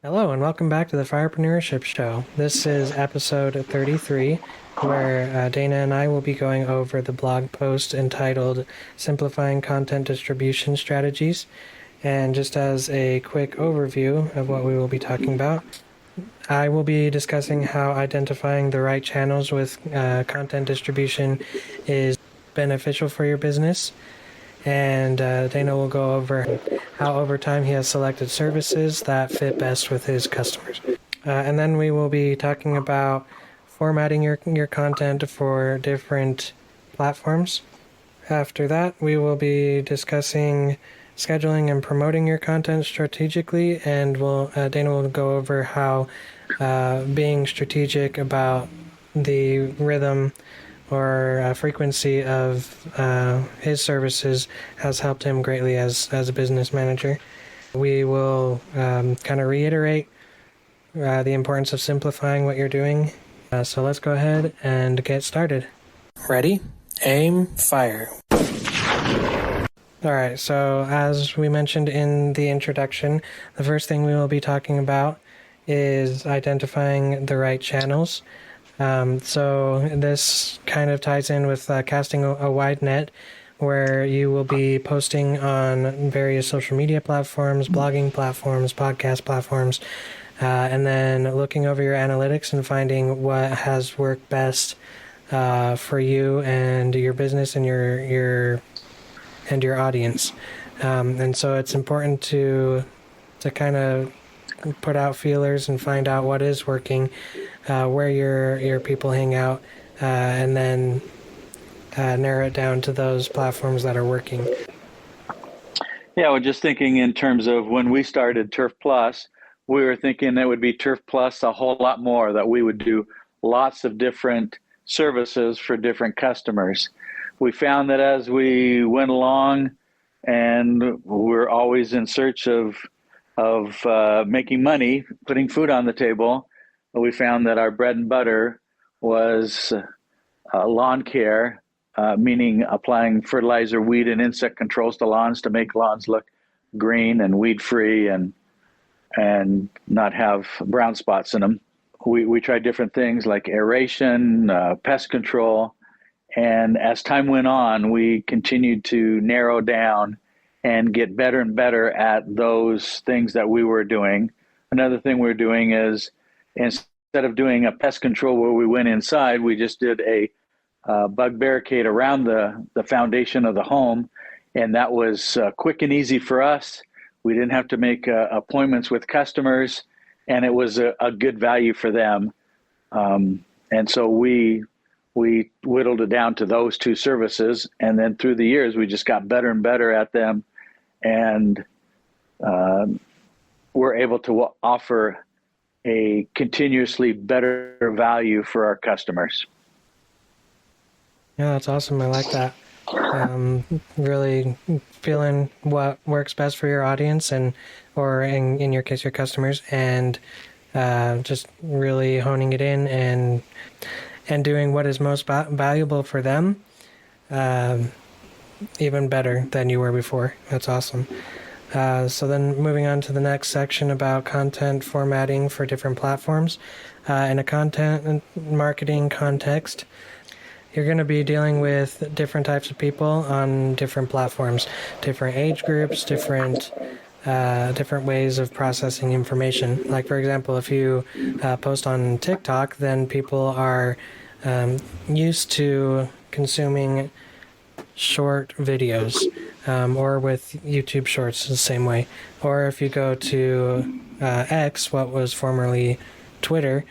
Hello, and welcome back to the Firepreneurship Show. This is episode 33, where Dana and I will be going over the blog post entitled Simplifying Content Distribution Strategies. And just as a quick overview of what we will be talking about, I will be discussing how identifying the right channels with content distribution is beneficial for your business. And Dana will go over how over time he has selected services that fit best with his customers. And then we will be talking about formatting your content for different platforms. After that, we will be discussing scheduling and promoting your content strategically, and Dana will go over how being strategic about the rhythm or frequency of his services has helped him greatly as a business manager. We will kind of reiterate the importance of simplifying what you're doing. So let's go ahead and get started. Ready? Aim, fire. All right, so as we mentioned in the introduction, the first thing we will be talking about is identifying the right channels. So this kind of ties in with casting a wide net, where you will be posting on various social media platforms, blogging platforms, podcast platforms, and then looking over your analytics and finding what has worked best for you and your business and your audience. And so it's important to kind of put out feelers and find out what is working, where your people hang out, and then narrow it down to those platforms that are working. Yeah, well, just thinking in terms of when we started Turf Plus, we were thinking it would be Turf Plus a whole lot more, that we would do lots of different services for different customers. We found that as we went along, and we're always in search of making money, putting food on the table, we found that our bread and butter was lawn care, meaning applying fertilizer, weed, and insect controls to lawns to make lawns look green and weed free and not have brown spots in them. We tried different things like aeration, pest control, and as time went on, we continued to narrow down and get better and better at those things that we were doing. Another thing we're doing is, instead of doing a pest control where we went inside, we just did a bug barricade around the foundation of the home. And that was quick and easy for us. We didn't have to make appointments with customers, and it was a good value for them. And so we whittled it down to those two services. And then through the years, we just got better and better at them. And we're able to offer a continuously better value for our customers. Yeah, that's awesome. I like that. Really feeling what works best for your audience or in your case, your customers, and just really honing it in and doing what is most valuable for them, even better than you were before. That's awesome. So then moving on to the next section about content formatting for different platforms. In a content marketing context, you're going to be dealing with different types of people on different platforms, different age groups, different ways of processing information. Like, for example, if you post on TikTok, then people are used to consuming short videos, or with YouTube Shorts the same way. Or if you go to X, what was formerly Twitter,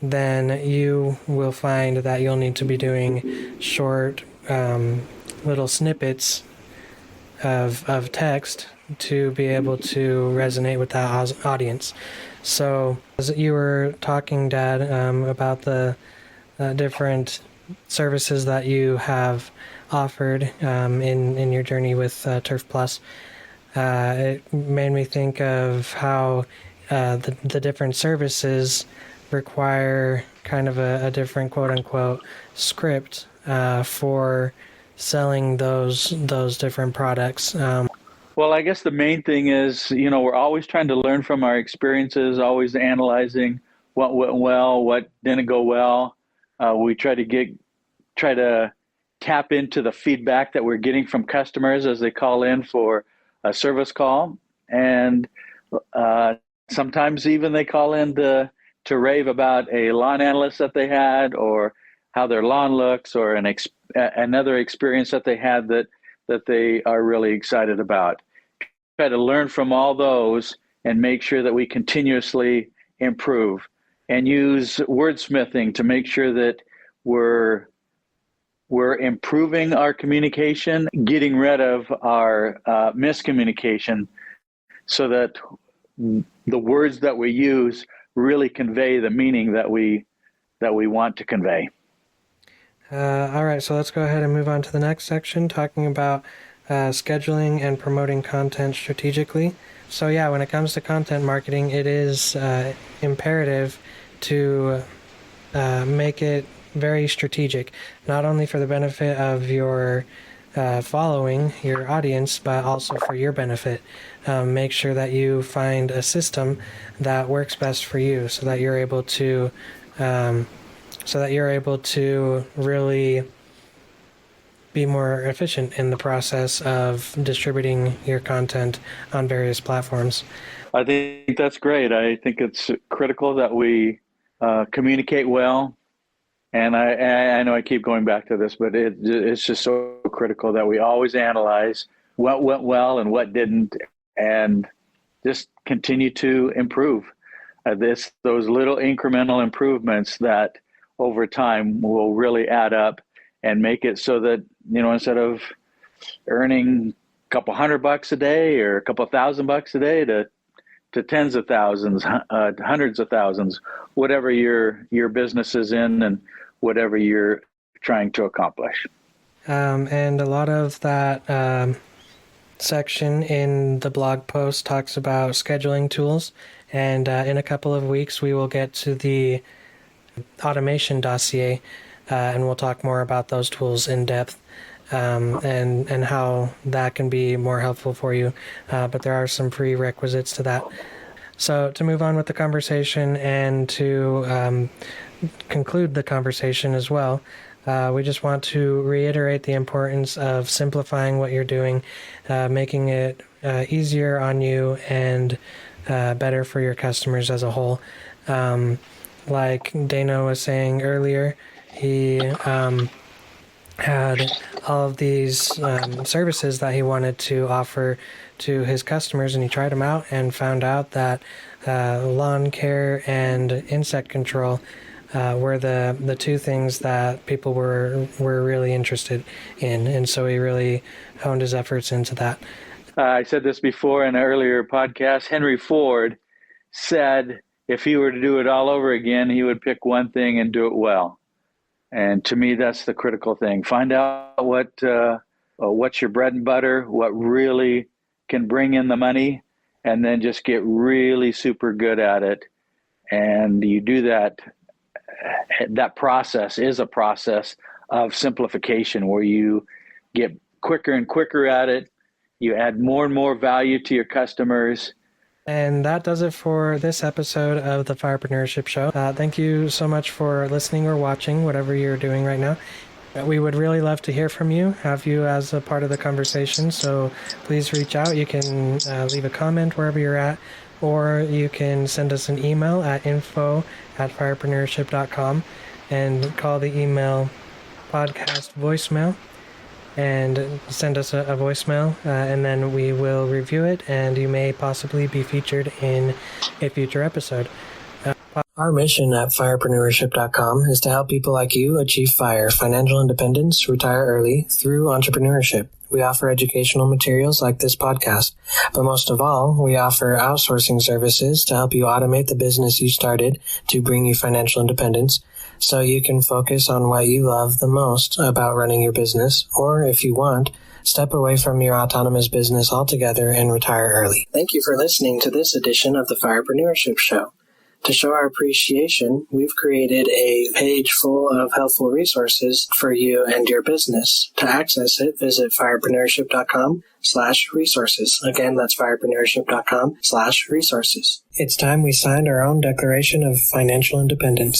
then you will find that you'll need to be doing short little snippets of text to be able to resonate with that audience. So as you were talking, Dad, about the different services that you have offered in your journey with Turf Plus, it made me think of how the different services require kind of a different quote unquote script for selling those different products. Well, I guess the main thing is, we're always trying to learn from our experiences, always analyzing what went well, what didn't go well. We try to tap into the feedback that we're getting from customers as they call in for a service call, and sometimes even they call in to rave about a lawn analyst that they had, or how their lawn looks, or another experience that they had that they are really excited about. Try to learn from all those and make sure that we continuously improve, and use wordsmithing to make sure that we're improving our communication, getting rid of our miscommunication, so that the words that we use really convey the meaning that we want to convey. All right, so let's go ahead and move on to the next section, talking about scheduling and promoting content strategically. So yeah, when it comes to content marketing, it is imperative to make it very strategic, not only for the benefit of your following, your audience, but also for your benefit. Make sure that you find a system that works best for you, so that you're able to really be more efficient in the process of distributing your content on various platforms. I think that's great. I think it's critical that we communicate well. And I know I keep going back to this, but it's just so critical that we always analyze what went well and what didn't, and just continue to improve. Those little incremental improvements that over time will really add up and make it so that, instead of earning a couple $100 a day or a couple $1,000 a day to tens of thousands, hundreds of thousands, whatever your business is in and whatever you're trying to accomplish. And a lot of that section in the blog post talks about scheduling tools. And in a couple of weeks, we will get to the automation dossier, and we'll talk more about those tools in depth, and how that can be more helpful for you. But there are some prerequisites to that. So to move on with the conversation and to conclude the conversation as well, we just want to reiterate the importance of simplifying what you're doing, making it easier on you and better for your customers as a whole. Like Dana was saying earlier, he had all of these services that he wanted to offer to his customers, and he tried them out and found out that lawn care and insect control were the two things that people were really interested in, and so he really honed his efforts into that. I said this before in an earlier podcast. Henry Ford said if he were to do it all over again, he would pick one thing and do it well. And to me, that's the critical thing. Find out what's your bread and butter, what really can bring in the money, and then just get really super good at it. And you do that. That process is a process of simplification, where you get quicker and quicker at it. You add more and more value to your customers. And that does it for this episode of the Firepreneurship Show. Thank you so much for listening or watching, whatever you're doing right now. We would really love to hear from you, have you as a part of the conversation. So please reach out. You can leave a comment wherever you're at, or you can send us an email at info@firepreneurship.com and call the email podcast voicemail and send us a voicemail, and then we will review it, and you may possibly be featured in a future episode. Our mission at firepreneurship.com is to help people like you achieve FIRE, financial independence, retire early, through entrepreneurship. We offer educational materials like this podcast, but most of all, we offer outsourcing services to help you automate the business you started to bring you financial independence, so you can focus on what you love the most about running your business, or if you want, step away from your autonomous business altogether and retire early. Thank you for listening to this edition of the Firepreneurship Show. To show our appreciation, we've created a page full of helpful resources for you and your business. To access it, visit firepreneurship.com/resources. Again, that's firepreneurship.com/resources. It's time we signed our own Declaration of Financial Independence.